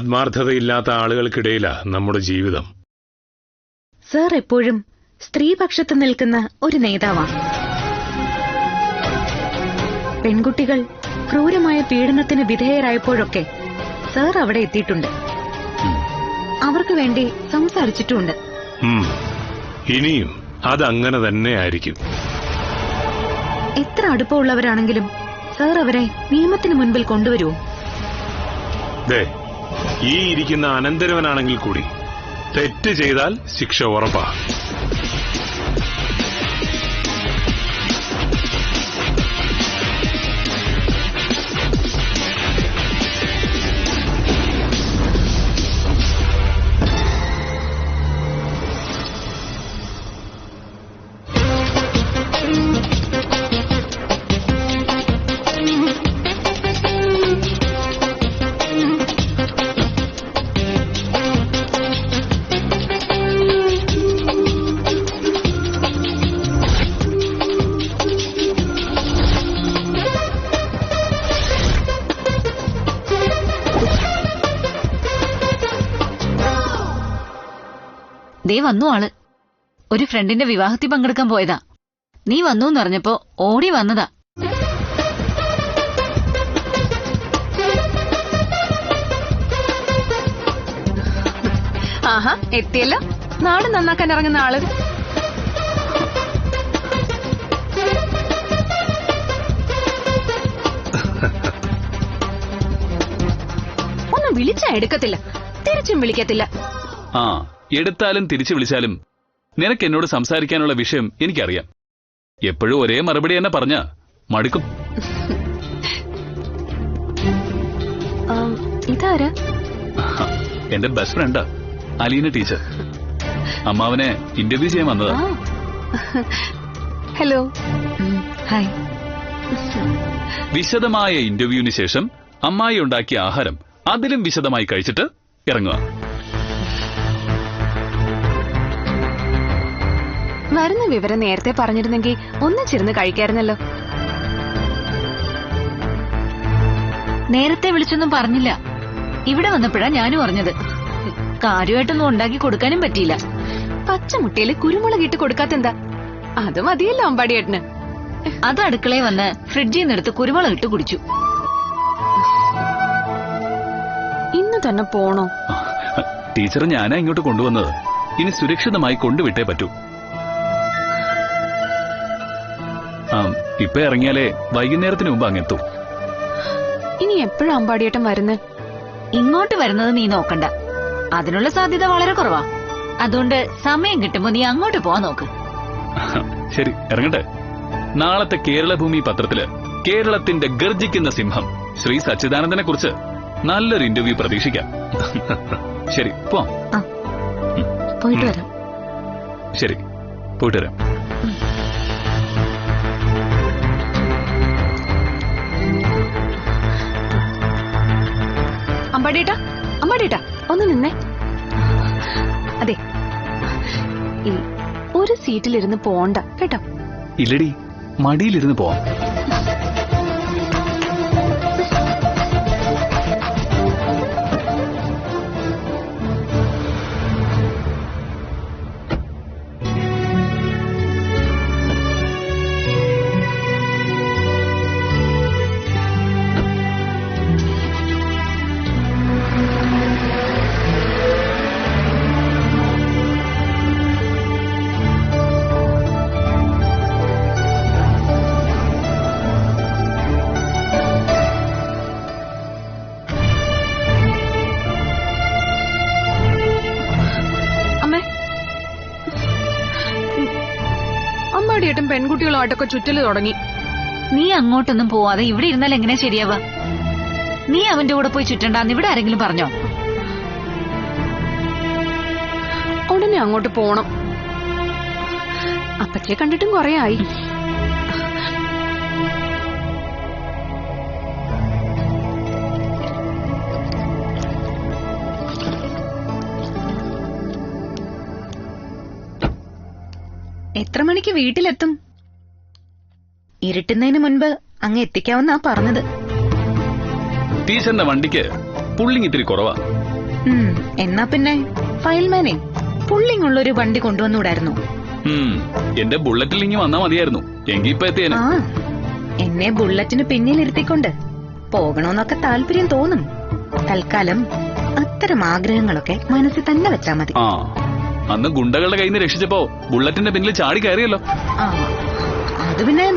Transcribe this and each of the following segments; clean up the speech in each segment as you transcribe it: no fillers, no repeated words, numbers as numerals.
ആത്മാർത്ഥതയില്ലാത്ത ആളുകൾക്കിടയിലാ നമ്മുടെ ജീവിതം. സർ എപ്പോഴും സ്ത്രീപക്ഷത്ത് നിൽക്കുന്ന ഒരു നേതാവാണ്. പെൺകുട്ടികൾ ക്രൂരമായ പീഡനത്തിന് വിധേയരായപ്പോഴൊക്കെ സർ അവിടെ എത്തിയിട്ടുണ്ട്. അവർക്ക് വേണ്ടി സംസാരിച്ചിട്ടുമുണ്ട്. ഇനിയും അതങ്ങനെ തന്നെ ആയിരിക്കും. എത്ര അടുപ്പമുള്ളവരാണെങ്കിലും സർ അവരെ നിയമത്തിന് മുൻപിൽ കൊണ്ടുവരുമോ? ഈ ഇരിക്കുന്ന അനന്തരവനാണെങ്കിൽ കൂടി തെറ്റ് ചെയ്താൽ ശിക്ഷ ഉറപ്പാ. ദേ വന്നു ആള്. ഒരു ഫ്രണ്ടിന്റെ വിവാഹത്തിൽ പങ്കെടുക്കാൻ പോയതാ. നീ വന്നൂന്ന് പറഞ്ഞപ്പോ ഓടി വന്നതാ. ആഹാ, എത്തിയല്ലോ. നാട് നന്നാക്കാൻ ഇറങ്ങുന്ന ആള്. ഒന്നും വിളിച്ചാ എടുക്കത്തില്ല, തിരിച്ചും വിളിക്കത്തില്ല. എടുത്താലും തിരിച്ചു വിളിച്ചാലും നിനക്ക് എന്നോട് സംസാരിക്കാനുള്ള വിഷയം എനിക്കറിയാം. എപ്പോഴും ഒരേ മറുപടി തന്നെ പറഞ്ഞാ മടുക്കും. ഇതാരാ? എന്റെ ബെസ്റ്റ് ഫ്രണ്ടാ, അലീന ടീച്ചർ. അമ്മാവനെ ഇന്റർവ്യൂ ചെയ്യാൻ വന്നതാ. ഹലോ. ഹായ്. വിശദമായ ഇന്റർവ്യൂവിന് ശേഷം അമ്മായി ഉണ്ടാക്കിയ ആഹാരം അതിലും വിശദമായി കഴിച്ചിട്ട് ഇറങ്ങുക. വരുന്ന വിവരം നേരത്തെ പറഞ്ഞിരുന്നെങ്കിൽ ഒന്നിച്ചിരുന്ന് കഴിക്കായിരുന്നല്ലോ. നേരത്തെ വിളിച്ചൊന്നും പറഞ്ഞില്ല. ഇവിടെ വന്നപ്പോഴാ ഞാനും അറിഞ്ഞത്. കാര്യമായിട്ടൊന്നും ഉണ്ടാക്കി കൊടുക്കാനും പറ്റിയില്ല. പച്ചമുട്ടയില് കുരുമുളക് ഇട്ട് കൊടുക്കാത്തെന്താ? അത് മതിയല്ലോ അമ്പാടിയേട്ടന്. അത് അടുക്കളയിൽ വന്ന് ഫ്രിഡ്ജിൽ നിന്നെടുത്ത് കുരുമുളക് ഇട്ട് കുടിച്ചു. ഇന്ന് തന്നെ പോണോ? ടീച്ചർ ഞാനാ ഇങ്ങോട്ട് കൊണ്ടുവന്നത്. ഇനി സുരക്ഷിതമായി കൊണ്ടുവിട്ടേ പറ്റൂ. ഇപ്പൊ ഇറങ്ങിയാലേ വൈകുന്നേരത്തിന് മുമ്പ് അങ്ങെത്തൂ. ഇനി എപ്പോഴാ അമ്പാടിയേട്ടൻ വരുന്നത്? ഇങ്ങോട്ട് വരുന്നത് നീ നോക്കണ്ട. അതിനുള്ള സാധ്യത വളരെ കുറവാ. അതുകൊണ്ട് സമയം കിട്ടുമ്പോ നീ അങ്ങോട്ട് പോവാൻ നോക്ക്. ശരി, ഇറങ്ങട്ടെ. നാളത്തെ കേരളഭൂമി പത്രത്തില് കേരളത്തിന്റെ ഗർജിക്കുന്ന സിംഹം ശ്രീ സച്ചിദാനന്ദനെ കുറിച്ച് നല്ലൊരു ഇന്റർവ്യൂ പ്രതീക്ഷിക്കാം. ശരി, പോവാം. പോയിട്ട് വരാം. ശരി, പോയിട്ട് വരാം. അമ്പാടിയേട്ടാ, അമ്പാടിയേട്ടാ, ഒന്ന് നിന്നേ. അതെ, ഒരു സീറ്റിലിരുന്ന് പോണ്ട കേട്ടോ. ഇല്ലടി, മടിയിലിരുന്ന് പോവാം. അമ്പാടിയേട്ടൻ പെൺകുട്ടികളുമായിട്ടൊക്കെ ചുറ്റല് തുടങ്ങി. നീ അങ്ങോട്ടൊന്നും പോവാതെ ഇവിടെ ഇരുന്നാൽ എങ്ങനെയാ ശരിയാവാ? നീ അവന്റെ കൂടെ പോയി ചുറ്റണ്ടാന്ന് ഇവിടെ ആരെങ്കിലും പറഞ്ഞോ? ഉടനെ അങ്ങോട്ട് പോണം. അപ്പച്ചെ കണ്ടിട്ടും കൊറേ ആയി. എത്ര മണിക്ക് വീട്ടിലെത്തും? ഇരുട്ടുന്നതിന് മുൻപ് അങ്ങ് എത്തിക്കാവുന്നാ പറഞ്ഞത്. ടീച്ചറിന്റെ വണ്ടിക്ക് പുള്ളിങ് ഇത്തിരി കുറവാ. എന്നാ പിന്നെ ഫയൽമാനെ പുള്ളിങ്ങുള്ളൊരു വണ്ടി കൊണ്ടുവന്നുകൂടായിരുന്നു? എന്റെ ബുള്ളറ്റിൽ ഇങ്ങി വന്നാ മതിയായിരുന്നു. എങ്കി ഇപ്പൊ എത്തിയേനെ. ആ, എന്നെ ബുള്ളറ്റിന് പിന്നിലിരുത്തിക്കൊണ്ട് പോകണമെന്നൊക്കെ താല്പര്യം തോന്നും. തൽക്കാലം അത്തരം ആഗ്രഹങ്ങളൊക്കെ മനസ്സിൽ തന്നെ വെച്ചാ മതി. ആ, അന്ന് ഗുണ്ടകളുടെ കയ്യിൽ നിന്ന് രക്ഷിച്ചപ്പോ ബുള്ളറ്റിന്റെ പിന്നിൽ ചാടി കയറിയല്ലോ. ആ, അത് പിന്നെ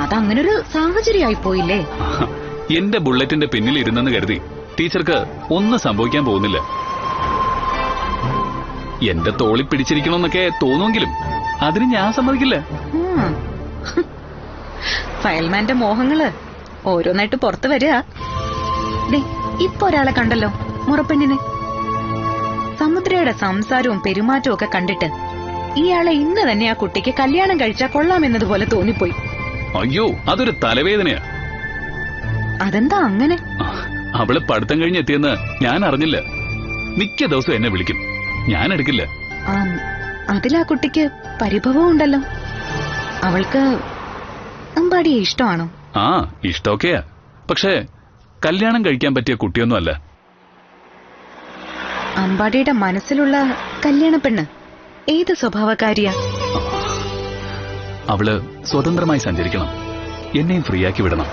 അതങ്ങനൊരു സാഹചര്യമായി പോയില്ലേ. എന്റെ ബുള്ളറ്റിന്റെ പിന്നിൽ ഇരുന്നെന്ന് കരുതി ടീച്ചർക്ക് ഒന്നും സംഭവിക്കാൻ പോകുന്നില്ല. എന്റെ തോളി പിടിച്ചിരിക്കണമെന്നൊക്കെ തോന്നുമെങ്കിലും അതിന് ഞാൻ സമ്മതിക്കില്ല. ഫയൽമാന്റെ മോഹങ്ങള് ഓരോന്നായിട്ട് പുറത്തു വരിക. ഇപ്പൊ ഒരാളെ കണ്ടല്ലോ, മുറപ്പെണ്ണിനെ. സമുദ്രയുടെ സംസാരവും പെരുമാറ്റവും ഒക്കെ കണ്ടിട്ട് ഇയാളെ ഇന്ന് തന്നെ ആ കുട്ടിക്ക് കല്യാണം കഴിച്ചാൽ കൊള്ളാമെന്നതുപോലെ തോന്നിപ്പോയി. അയ്യോ, അതൊരു തലവേദനയാ. അതെന്താ അങ്ങനെ? അവള് പഠിത്തം കഴിഞ്ഞെത്തിയെന്ന് ഞാൻ അറിഞ്ഞില്ല. മിക്ക ദിവസവും എന്നെ വിളിക്കും, ഞാൻ എടുക്കില്ല. അതിലാ കുട്ടിക്ക് പരിഭവം ഉണ്ടല്ലോ. അവൾക്ക് അമ്പാടിയെ ഇഷ്ടമാണോ? ആ, ഇഷ്ടമൊക്കെയാ. പക്ഷേ കല്യാണം കഴിക്കാൻ പറ്റിയ കുട്ടിയൊന്നും അല്ല. അമ്പാടിയുടെ മനസ്സിലുള്ള കല്യാണ പെണ്ണ് ഏത് സ്വഭാവക്കാരിയാ? അവള് സ്വതന്ത്രമായി സഞ്ചരിക്കണം, എന്നെയും ഫ്രീ ആക്കി വിടണം.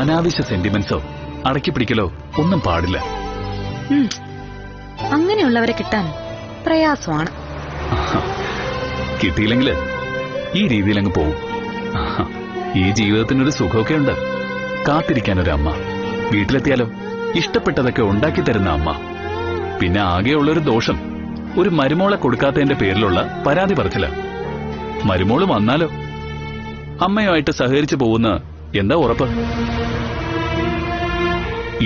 അനാവശ്യ സെന്റിമെന്റ്സോ അടക്കി പിടിക്കലോ ഒന്നും പാടില്ല. അങ്ങനെയുള്ളവരെ കിട്ടാൻ പ്രയാസമാണ്. കിട്ടിയില്ലെങ്കില് ഈ രീതിയിലങ്ങ് പോവും. ഈ ജീവിതത്തിനൊരു സുഖമൊക്കെ ഉണ്ട്. കാത്തിരിക്കാനൊരു അമ്മ, വീട്ടിലെത്തിയാലോ ഇഷ്ടപ്പെട്ടതൊക്കെ ഉണ്ടാക്കി തരുന്ന അമ്മ. പിന്നെ ആകെയുള്ളൊരു ദോഷം ഒരു മരുമോളെ കൊടുക്കാത്തതിന്റെ പേരിലുള്ള പരാതി പറച്ചില്ല. മരുമോള് വന്നാലോ അമ്മയുമായിട്ട് സഹകരിച്ചു പോകുന്ന എന്താ ഉറപ്പ്?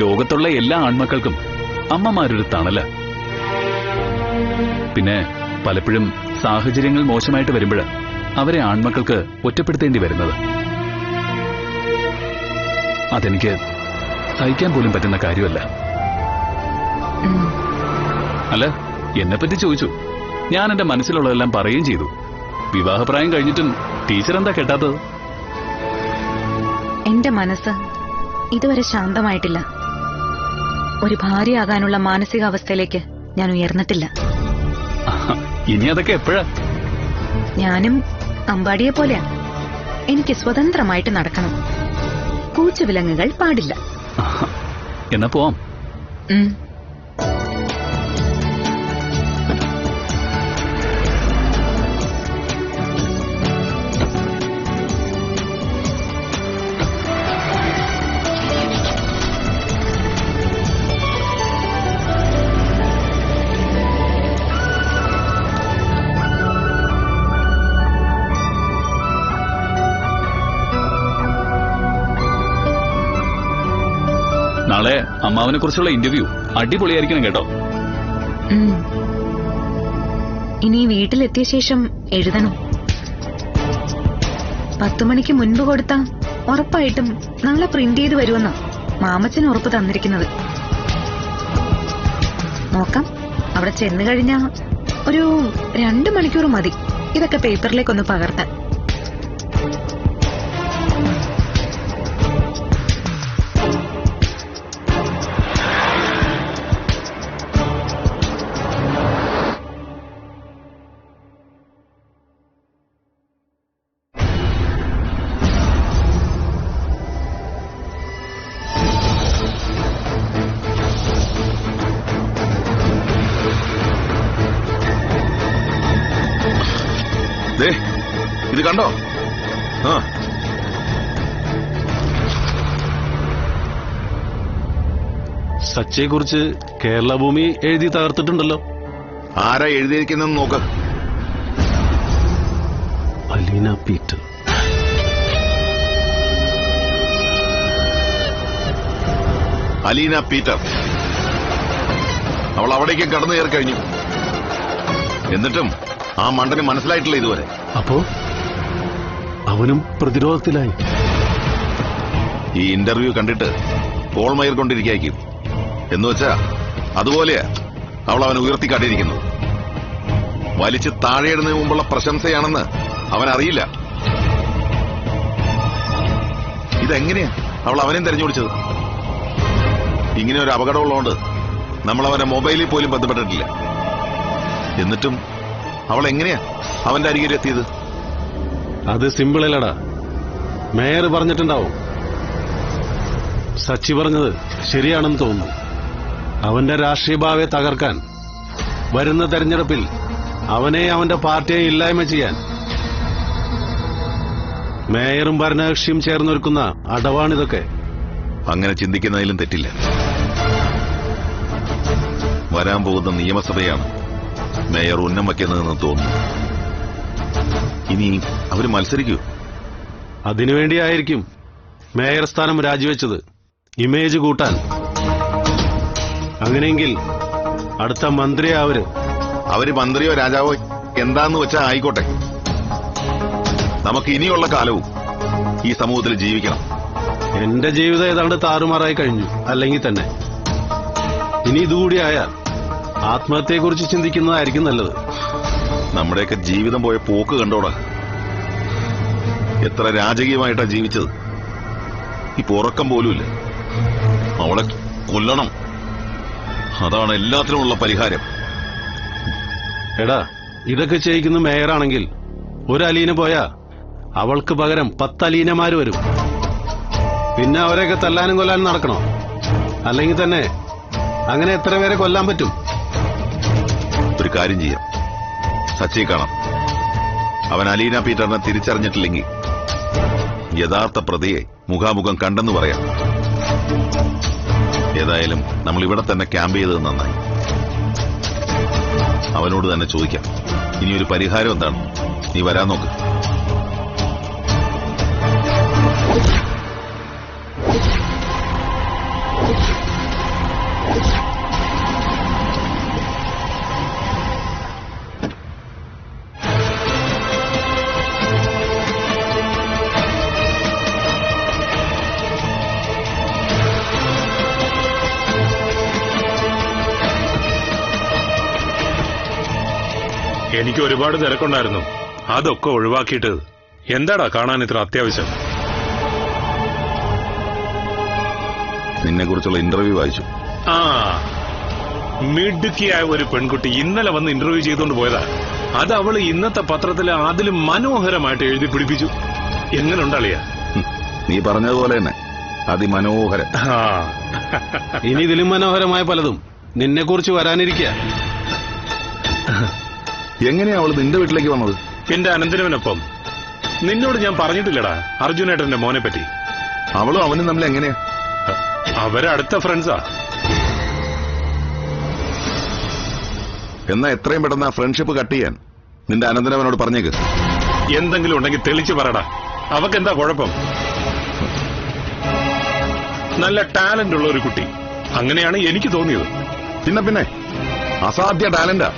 ലോകത്തുള്ള എല്ലാ ആൺമക്കൾക്കും അമ്മമാരൊരു തണല. പിന്നെ പലപ്പോഴും സാഹചര്യങ്ങൾ മോശമായിട്ട് വരുമ്പോഴ് അവരെ ആൺമക്കൾക്ക് ഒറ്റപ്പെടുത്തേണ്ടി വരുന്നത്. അതെനിക്ക് സഹിക്കാൻ പോലും പറ്റുന്ന കാര്യമല്ല. അല്ല, എന്നെപ്പറ്റി ചോദിച്ചു, ഞാൻ എന്റെ മനസ്സിലുള്ളതെല്ലാം പറയുകയും ചെയ്തു. വിവാഹപ്രായം കഴിഞ്ഞിട്ടും ടീച്ചർ എന്താ കേട്ടാത്തത്? എന്റെ മനസ്സ് ഇതുവരെ ശാന്തമായിട്ടില്ല. ഒരു ഭാര്യയാകാനുള്ള മാനസികാവസ്ഥയിലേക്ക് ഞാൻ ഉയർന്നിട്ടില്ല. ഇനി അതൊക്കെ എപ്പോഴാ? ഞാനും അമ്പാടിയെ പോലെയാ. എനിക്ക് സ്വതന്ത്രമായിട്ട് നടക്കണം. കൂച്ചുവിലങ്ങുകൾ പാടില്ല. എന്നാ പോവാം. നാളെ അമ്മാവനെ കുറിച്ചുള്ള ഇന്റർവ്യൂ അടിപൊളിയായിരിക്കണം കേട്ടോ. ഇനി വീട്ടിലെത്തിയ ശേഷം എഴുതണം. 10 മണിക്ക് മുൻപ് കൊടുത്താ ഉറപ്പായിട്ടും നാളെ പ്രിന്റ് ചെയ്ത് വരുമെന്നാ മാമച്ചൻ ഉറപ്പ് തന്നിരിക്കുന്നത്. നോക്കാം, അവിടെ ചെന്നു കഴിഞ്ഞാ ഒരു 2 മണിക്കൂർ മതി ഇതൊക്കെ പേപ്പറിലേക്കൊന്ന് പകർത്താൻ. ഇത് കണ്ടോ? സച്ചയെ കുറിച്ച് കേരള ഭൂമി എഴുതി തകർത്തിട്ടുണ്ടല്ലോ. ആരാ എഴുതിയിരിക്കുന്നെന്ന് നോക്ക്. അലീന പീറ്റർ. അലീന പീറ്റർ. അവൾ അവിടേക്ക് കടന്നു കയറി കഴിഞ്ഞു. എന്നിട്ടും ആ മണ്ടന് മനസ്സിലായിട്ടില്ല ഇതുവരെ. അപ്പോ അവനും പ്രതിരോധത്തിലായി. ഈ ഇന്റർവ്യൂ കണ്ടിട്ട് കോൾമയർ കൊണ്ടിരിക്കും എന്നുവെച്ചാ അതുപോലെയാ അവൾ അവനെ ഉയർത്തിക്കാട്ടിയിരിക്കുന്നു. വലിച്ച് താഴെയിടുന്നതിന് മുമ്പുള്ള പ്രശംസയാണെന്ന് അവനറിയില്ല. ഇതെങ്ങനെയാ അവൾ അവനെയും തെരഞ്ഞുപിടിച്ചത്? ഇങ്ങനെ ഒരു അപകടമുള്ളതുകൊണ്ട് നമ്മൾ അവന്റെ മൊബൈലിൽ പോലും ബന്ധപ്പെട്ടിട്ടില്ല. എന്നിട്ടും അവൾ എങ്ങനെയാ അവന്റെ അരികിലെത്തിയത്? അത് സിമ്പിളല്ലടാ. മേയർ പറഞ്ഞിട്ടുണ്ടാവും. സച്ചി പറഞ്ഞത് ശരിയാണെന്ന് തോന്നുന്നു. അവന്റെ രാഷ്ട്രീയ ഭാവിയെ തകർക്കാൻ, വരുന്ന തെരഞ്ഞെടുപ്പിൽ അവനെ അവന്റെ പാർട്ടിയെ ഇല്ലായ്മ ചെയ്യാൻ മേയറും ഭരണകക്ഷിയും ചേർന്നൊരുക്കുന്ന അടവാണിതൊക്കെ. അങ്ങനെ ചിന്തിക്കുന്നതിലും തെറ്റില്ല. വരാൻ പോകുന്ന നിയമസഭയാണ് മേയർ ഉന്നം വയ്ക്കുന്നതെന്ന് തോന്നുന്നു. ഇനി അവര് മത്സരിക്കൂ? അതിനുവേണ്ടിയായിരിക്കും മേയർ സ്ഥാനം രാജിവെച്ചത്, ഇമേജ് കൂട്ടാൻ. അങ്ങനെയെങ്കിൽ അടുത്ത മന്ത്രിയാ അവര് മന്ത്രിയോ രാജാവോ എന്താന്ന് വെച്ചാ ആയിക്കോട്ടെ. നമുക്ക് ഇനിയുള്ള കാലവും ഈ സമൂഹത്തിൽ ജീവിക്കണം. എന്റെ ജീവിതം ഏതാണ്ട് താറുമാറായി കഴിഞ്ഞു. അല്ലെങ്കിൽ തന്നെ ഇനി ഇതുകൂടിയായാൽ ആത്മഹത്യയെക്കുറിച്ച് ചിന്തിക്കുന്നതായിരിക്കും നല്ലത്. നമ്മുടെയൊക്കെ ജീവിതം പോയ പോക്ക് കണ്ടോടാ. എത്ര രാജകീയമായിട്ടാ ജീവിച്ചത്. ഇപ്പൊ ഉറക്കം പോലുമില്ല. അവളെ കൊല്ലണം, അതാണ് എല്ലാത്തിനുമുള്ള പരിഹാരം. എടാ, ഇതൊക്കെ ചെയ്യിക്കുന്ന മേയറാണെങ്കിൽ ഒരു അലീന പോയാ അവൾക്ക് പകരം 10 അലീനമാര് വരും. പിന്നെ അവരെയൊക്കെ തല്ലാനും കൊല്ലാനും നടക്കണോ? അല്ലെങ്കിൽ തന്നെ അങ്ങനെ എത്ര പേരെ കൊല്ലാൻ പറ്റും? ഒരു കാര്യം ചെയ്യാം, സച്ചിയെ കാണാം. അവൻ അലീന പീറ്ററിനെ തിരിച്ചറിഞ്ഞിട്ടില്ലെങ്കിൽ യഥാർത്ഥ പ്രതിയെ മുഖാമുഖം കണ്ടെന്ന് പറയാം. ഏതായാലും നമ്മൾ ഇവിടെ തന്നെ ക്യാമ്പ് ചെയ്തത് നന്നായി. അവനോട് തന്നെ ചോദിക്കാം ഇനിയൊരു പരിഹാരം എന്താണ്. നീ വരാൻ നോക്ക്. എനിക്ക് ഒരുപാട് തിരക്കുണ്ടായിരുന്നു. അതൊക്കെ ഒഴിവാക്കിയിട്ട് എന്താടാ കാണാൻ ഇത്ര അത്യാവശ്യം? നിന്നെ കുറിച്ചുള്ള ഇന്റർവ്യൂ വായിച്ചു. ആ, മിടുക്കിയായ ഒരു പെൺകുട്ടി ഇന്നലെ വന്ന് ഇന്റർവ്യൂ ചെയ്തുകൊണ്ട് പോയതാ. അത് അവള് ഇന്നത്തെ പത്രത്തിൽ അതിലും മനോഹരമായിട്ട് എഴുതി പിടിപ്പിച്ചു. എങ്ങനെയുണ്ടളിയാ? നീ പറഞ്ഞതുപോലെ തന്നെ അതിമനോഹരം. ഇനി ഇതിലും മനോഹരമായ പലതും നിന്നെക്കുറിച്ച് വരാനിരിക്കുക. എങ്ങനെയാ അവള് നിന്റെ വീട്ടിലേക്ക് വന്നത്? എന്റെ അനന്തരവനൊപ്പം. നിന്നോട് ഞാൻ പറഞ്ഞിട്ടില്ലടാ അർജുനേട്ടന്റെ മോനെ പറ്റി. അവളും അവനും തമ്മിൽ എങ്ങനെയാ? അവരടുത്ത ഫ്രണ്ട്സാ. എന്നാ എത്രയും പെട്ടെന്ന് ആ ഫ്രണ്ട്ഷിപ്പ് കട്ട് ചെയ്യാൻ നിന്റെ അനന്തരവനോട് പറഞ്ഞേക്ക്. എന്തെങ്കിലും ഉണ്ടെങ്കിൽ തെളിച്ചു പറടാ. അവക്കെന്താ കുഴപ്പം? നല്ല ടാലന്റ് ഉള്ള ഒരു കുട്ടി, അങ്ങനെയാണ് എനിക്ക് തോന്നിയത്. പിന്നെ അസാധ്യ ടാലന്റാ.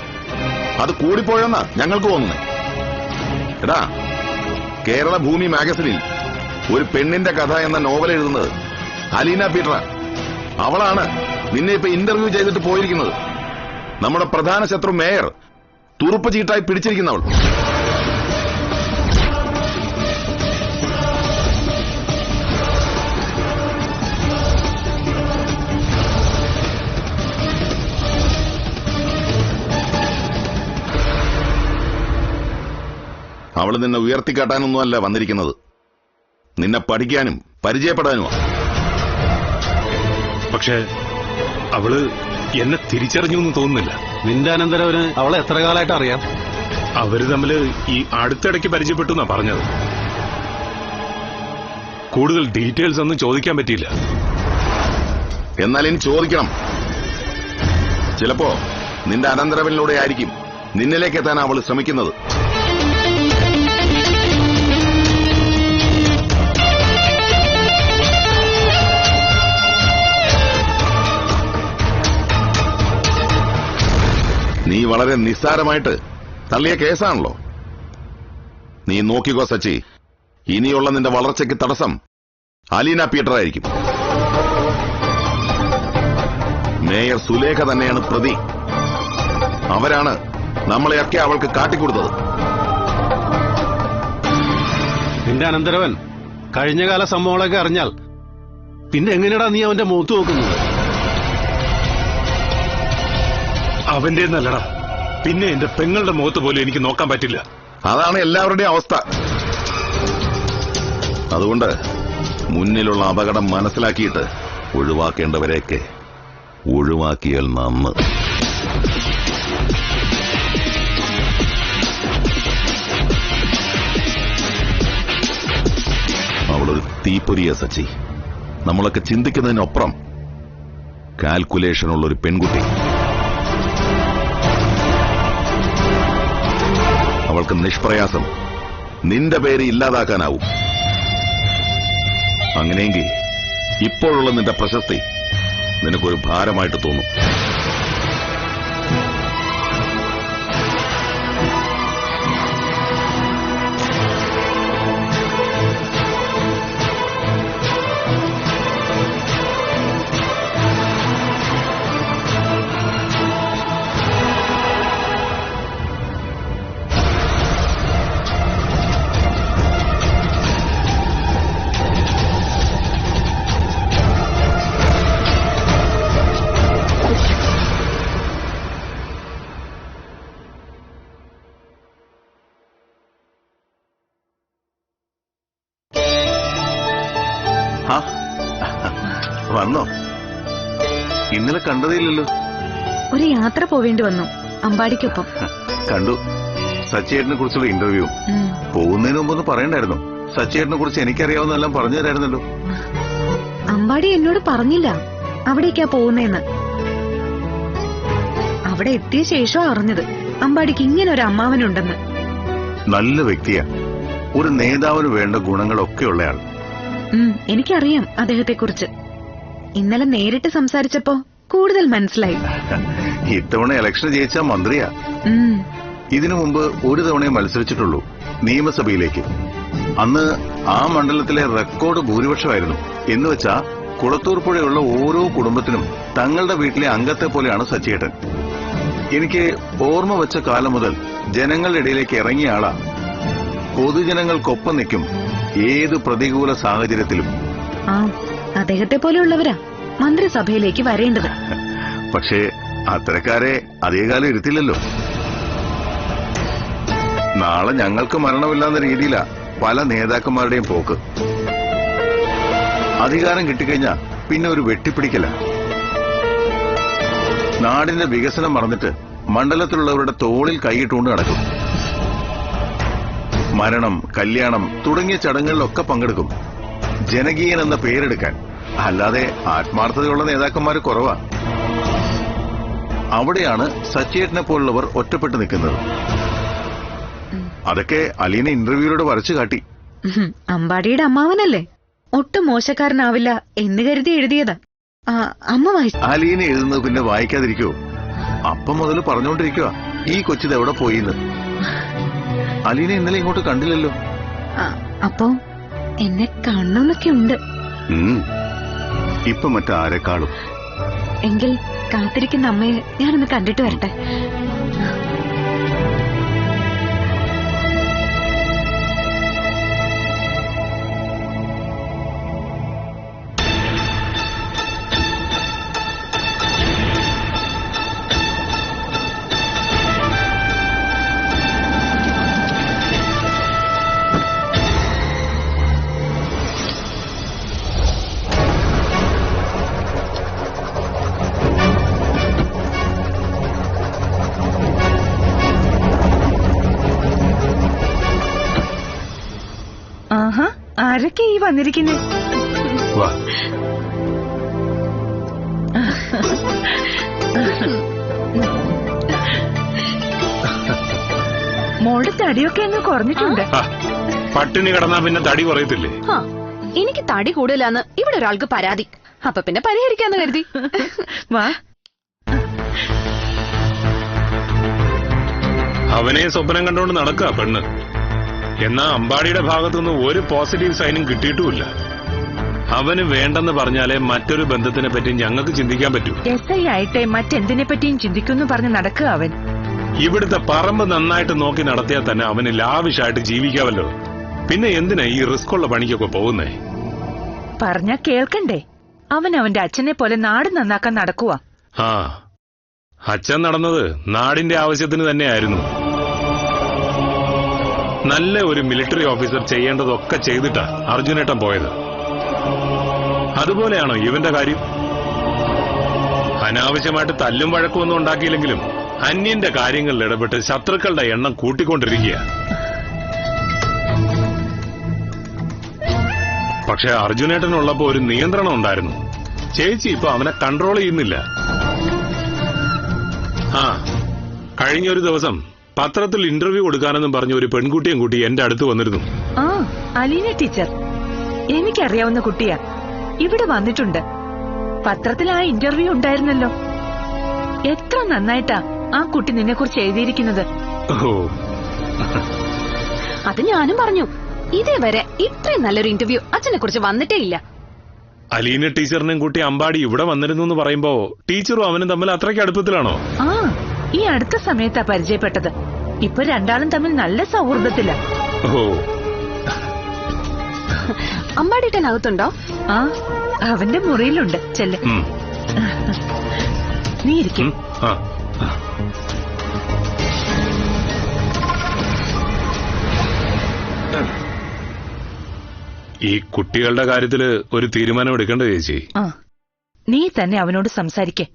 അത് കൂടിപ്പോയെന്നാ ഞങ്ങൾക്ക് തോന്നുന്നേ. എടാ, കേരള ഭൂമി മാഗസിനിൽ ഒരു പെണ്ണിന്റെ കഥ എന്ന നോവൽ എഴുതുന്നത് അലീന പീറ്ററാ. അവളാണ് നിന്നെ ഇപ്പൊ ഇന്റർവ്യൂ ചെയ്തിട്ട് പോയിരിക്കുന്നത്. നമ്മുടെ പ്രധാന ശത്രു മേയർ തുറുപ്പ് ചീട്ടായി പിടിച്ചിരിക്കുന്നവൾ. അവള് നിന്നെ ഉയർത്തിക്കാട്ടാനൊന്നുമല്ല വന്നിരിക്കുന്നത്, നിന്നെ പഠിക്കാനും പരിചയപ്പെടാനുമാണ്. പക്ഷേ അവള് എന്നെ തിരിച്ചറിഞ്ഞു എന്ന് തോന്നുന്നില്ല. നിന്റെ അനന്തരവന് അവളെ എത്ര കാലമായിട്ട് അറിയാം? അവര് തമ്മില് ഈ അടുത്തിടയ്ക്ക് പരിചയപ്പെട്ടു എന്നാ പറഞ്ഞത്. കൂടുതൽ ഡീറ്റെയിൽസ് ഒന്നും ചോദിക്കാൻ പറ്റിയില്ല. എന്നാൽ ഇനി ചോദിക്കണം. ചിലപ്പോ നിന്റെ അനന്തരവനിലൂടെ ആയിരിക്കും നിന്നിലേക്ക് എത്താൻ അവൾ ശ്രമിക്കുന്നത്. നീ വളരെ നിസ്സാരമായിട്ട് തള്ളിയ കേസാണല്ലോ. നീ നോക്കിക്കോ സച്ചി, ഇനിയുള്ള നിന്റെ വളർച്ചയ്ക്ക് തടസ്സം അലീന പീറ്ററായിരിക്കും. മേയർ സുലേഖ തന്നെയാണ് പ്രതി. അവരാണ് നമ്മളെയൊക്കെ അവൾക്ക് കാട്ടിക്കൊടുത്തത്. നിന്റെ അനന്തരവൻ കഴിഞ്ഞകാല സംഭവങ്ങളൊക്കെ അറിഞ്ഞാൽ പിന്നെ എങ്ങനെയാടാ നീ അവന്റെ മുഖത്ത് നോക്കുന്നത്? അവന്റെ നല്ലടാ. പിന്നെ എന്റെ പെങ്ങളുടെ മുഖത്ത് പോലും എനിക്ക് നോക്കാൻ പറ്റില്ല. അതാണ് എല്ലാവരുടെയും അവസ്ഥ. അതുകൊണ്ട് മുന്നിലുള്ള അപകടം മനസ്സിലാക്കിയിട്ട് ഒഴിവാക്കേണ്ടവരെയൊക്കെ ഒഴിവാക്കിയാൽ നന്ന്. അവളൊരു തീപ്പൊരിയ സച്ചി. നമ്മളൊക്കെ ചിന്തിക്കുന്നതിനൊപ്പം കാൽക്കുലേഷനുള്ളൊരു പെൺകുട്ടി. അവൾക്ക് നിഷ്പ്രയാസം നിന്റെ പേര് ഇല്ലാതാക്കാനാവും. അങ്ങനെയെങ്കിൽ ഇപ്പോഴുള്ള നിന്റെ പ്രശസ്തി നിനക്കൊരു ഭാരമായിട്ട് തോന്നും. വന്നോ? ഇന്നലെ കണ്ടതില്ലല്ലോ. ഒരു യാത്ര പോവേണ്ടി വന്നു അമ്പാടിക്കൊപ്പം. കണ്ടു. സച്ചേട്ടനെ കുറിച്ചുള്ള ഇന്റർവ്യൂ. പോകുന്നതിന് മുമ്പൊന്ന് പറയണ്ടായിരുന്നു. സച്ചേട്ടനെ കുറിച്ച് എനിക്കറിയാവുന്നെല്ലാം പറഞ്ഞു തരായിരുന്നല്ലോ. അമ്പാടി എന്നോട് പറഞ്ഞില്ല അവിടേക്കാ പോകുന്നേന്ന്. അവിടെ എത്തിയ ശേഷം അറിഞ്ഞത് അമ്പാടിക്ക് ഇങ്ങനെ ഒരു അമ്മാവനുണ്ടെന്ന്. നല്ല വ്യക്തിയാ. ഒരു നേതാവിന് വേണ്ട ഗുണങ്ങളൊക്കെ ഉള്ളയാൾ. എനിക്കറിയാം അദ്ദേഹത്തെ കുറിച്ച്. ഇന്നലെ നേരിട്ട് സംസാരിച്ചപ്പോ കൂടുതൽ മനസ്സിലായി. ഇത്തവണ ഇലക്ഷൻ ജയിച്ച മന്ത്രിയാ. ഇതിനു മുമ്പ് ഒരു തവണയെ മത്സരിച്ചിട്ടുള്ളൂ നിയമസഭയിലേക്ക്. അന്ന് ആ മണ്ഡലത്തിലെ റെക്കോർഡ് ഭൂരിപക്ഷമായിരുന്നു. എന്നുവെച്ചാ കുളത്തൂർ പുഴയുള്ള ഓരോ കുടുംബത്തിനും തങ്ങളുടെ വീട്ടിലെ അംഗത്തെ പോലെയാണ് സച്ചിയേട്ടൻ. എനിക്ക് ഓർമ്മ വെച്ച കാലം മുതൽ ജനങ്ങളുടെ ഇടയിലേക്ക് ഇറങ്ങിയ ആളാ. പൊതുജനങ്ങൾക്കൊപ്പം നിൽക്കും ഏത് പ്രതികൂല സാഹചര്യത്തിലും. അദ്ദേഹത്തെ പോലെയുള്ളവരാ മന്ത്രിസഭയിലേക്ക് വരേണ്ടത്. പക്ഷേ അത്തരക്കാരെ അധികകാലം ഇരുത്തില്ലല്ലോ. നാളെ ഞങ്ങൾക്ക് മരണമില്ലാന്ന രീതിയിലാ പല നേതാക്കന്മാരുടെയും പോക്ക്. അധികാരം കിട്ടിക്കഴിഞ്ഞാ പിന്നെ ഒരു വെട്ടിപ്പിടിക്കല. നാടിന്റെ വികസനം മറന്നിട്ട് മണ്ഡലത്തിലുള്ളവരുടെ തോളിൽ കൈയിട്ടുകൊണ്ട് നടക്കും. മരണം, കല്യാണം തുടങ്ങിയ ചടങ്ങുകളിലൊക്കെ പങ്കെടുക്കും. ജനകീയൻ എന്ന പേരെടുക്കാൻ. അല്ലാതെ ആത്മാർത്ഥതയുള്ള നേതാക്കന്മാർ കുറവാ. അവിടെയാണ് സച്ചേട്ടനെ പോലുള്ളവർ ഒറ്റപ്പെട്ടു നിൽക്കുന്നത്. അതൊക്കെ അലീന ഇന്റർവ്യൂയിലൂടെ വരച്ചു കാട്ടി. അമ്പാടിയുടെ അമ്മാവനല്ലേ, ഒട്ടും മോശക്കാരനാവില്ല എന്ന് കരുതി എഴുതിയതാ. അമ്മ വായിച്ചു. അലീന എഴുതുന്നത് പിന്നെ വായിക്കാതിരിക്കോ? അപ്പം മുതൽ പറഞ്ഞുകൊണ്ടിരിക്കുക ഈ കൊച്ചിത് എവിടെ പോയിന്ന്. അലീന ഇന്നലെ ഇങ്ങോട്ട് കണ്ടില്ലല്ലോ. അപ്പോ എന്നെ കാണണമെന്നൊക്കെ ഉണ്ട്. ഇപ്പൊ മറ്റാരെക്കാളും. എങ്കിൽ കാത്തിരിക്കുന്ന അമ്മയെ ഞാനൊന്ന് കണ്ടിട്ട് വരട്ടെ. ആരൊക്കെ ഈ വന്നിരിക്കുന്നേ? മോളുടെ തടിയൊക്കെ അങ്ങ് കുറഞ്ഞിട്ടുണ്ട്. പട്ടിണി കിടന്നാ പിന്നെ തടി കുറയത്തില്ലേ? എനിക്ക് തടി കൂടുതലാന്ന് ഇവിടെ ഒരാൾക്ക് പരാതി. അപ്പൊ പിന്നെ പരിഹരിക്കാന്ന് കരുതി. വാ. അവനെ സ്വപ്നം കണ്ടുകൊണ്ട് നടക്കുക പെണ്ണ്. എന്നാ അമ്പാടിയുടെ ഭാഗത്തുനിന്ന് ഒരു പോസിറ്റീവ് സൈനും കിട്ടിയിട്ടുമില്ല. അവന് വേണ്ടെന്ന് പറഞ്ഞാലേ മറ്റൊരു ബന്ധത്തിനെ പറ്റി ഞങ്ങൾക്ക് ചിന്തിക്കാൻ പറ്റൂ. SI ആയിട്ടെ മറ്റെന്തിനെ പറ്റിയും ചിന്തിക്കുന്നു പറഞ്ഞ് നടക്കുക അവൻ. ഇവിടുത്തെ പറമ്പ് നന്നായിട്ട് നോക്കി നടത്തിയാൽ തന്നെ അവന് ലാവിഷായിട്ട് ജീവിക്കാവല്ലോ. പിന്നെ എന്തിനാ ഈ റിസ്ക് ഉള്ള പണിക്കൊക്കെ പോകുന്നേ? പറഞ്ഞാ കേൾക്കണ്ടേ? അവൻ അവന്റെ അച്ഛനെ പോലെ നാട് നന്നാക്കാൻ നടക്കുക. അച്ഛൻ നടന്നത് നാടിന്റെ ആവശ്യത്തിന് തന്നെയായിരുന്നു. നല്ല ഒരു മിലിറ്ററി ഓഫീസർ ചെയ്യേണ്ടതൊക്കെ ചെയ്തിട്ടാ അർജുനേട്ടൻ പോയത്. അതുപോലെയാണോ ഇവന്റെ കാര്യം? അനാവശ്യമായിട്ട് തല്ലും വഴക്കുമൊന്നും ഉണ്ടാക്കിയില്ലെങ്കിലും അന്യന്റെ കാര്യങ്ങളിൽ ഇടപെട്ട് ശത്രുക്കളുടെ എണ്ണം കൂട്ടിക്കൊണ്ടിരിക്കുക. പക്ഷെ അർജുനേട്ടനുള്ളപ്പോ ഒരു നിയന്ത്രണം ഉണ്ടായിരുന്നു. ചേച്ചി ഇപ്പൊ അവനെ കൺട്രോൾ ചെയ്യുന്നില്ല. കഴിഞ്ഞൊരു ദിവസം പത്രത്തിൽ ഇന്റർവ്യൂ കൊടുക്കാനെന്നും പറഞ്ഞ ഒരു പെൺകുട്ടിയും കൂട്ടി എന്റെ അടുത്ത് വന്നിരുന്നു. ആ, അലീന ടീച്ചർ, എനിക്കറിയാവുന്ന കുട്ടിയാ. ഇവിടെ വന്നിട്ടുണ്ട്. പത്രത്തിൽ ആ ഇന്റർവ്യൂ ഉണ്ടായിരുന്നല്ലോ. എത്ര നന്നായിട്ടാ ആ കുട്ടി നിന്നെ കുറിച്ച് എഴുതിയിരിക്കുന്നത്. ഓ, അത് ഞാനും പറഞ്ഞു. ഇതേവരെ ഇത്രയും നല്ലൊരു ഇന്റർവ്യൂ അച്ഛനെ കുറിച്ച് വന്നിട്ടേ ഇല്ല. അലീന ടീച്ചറിനെയും കൂട്ടി അമ്പാടി ഇവിടെ വന്നിരുന്നു എന്ന് പറയുമ്പോ ടീച്ചറും അവനും തമ്മിൽ അത്രയ്ക്ക് അടുപ്പത്തിലാണോ? ആ, ഈ അടുത്ത സമയത്താ പരിചയപ്പെട്ടത്. ഇപ്പൊ രണ്ടാളും തമ്മിൽ നല്ല സൗഹൃദത്തില. ഓ, അമ്പാടിട്ടനകത്തുണ്ടോ? ആ, അവന്റെ മുറിയിലുണ്ട്. ചെല്ല്, നീ ഇരിക്കും. ഈ കുട്ടികളുടെ കാര്യത്തില് ഒരു തീരുമാനം എടുക്കേണ്ട ചേച്ചി. ആ, നീ തന്നെ അവനോട് സംസാരിക്കേ.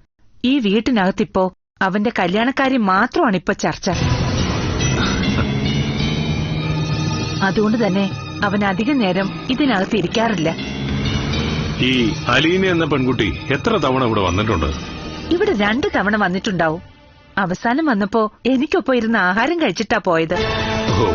ഈ വീട്ടിനകത്തിപ്പോ അവന്റെ കല്യാണക്കാര്യം മാത്രമാണ് ഇപ്പൊ ചർച്ച. അതുകൊണ്ട് തന്നെ അവൻ അധിക നേരം ഇതിനകത്ത് ഇരിക്കാറില്ല. ഈ അലീന എന്ന പെൺകുട്ടി എത്ര തവണ ഇവിടെ വന്നിട്ടുണ്ട്? ഇവിടെ 2 തവണ വന്നിട്ടുണ്ടാവും. അവസാനം വന്നപ്പോ എനിക്കൊപ്പം ഇരുന്ന് ആഹാരം കഴിച്ചിട്ടാ പോയത്. ഓ,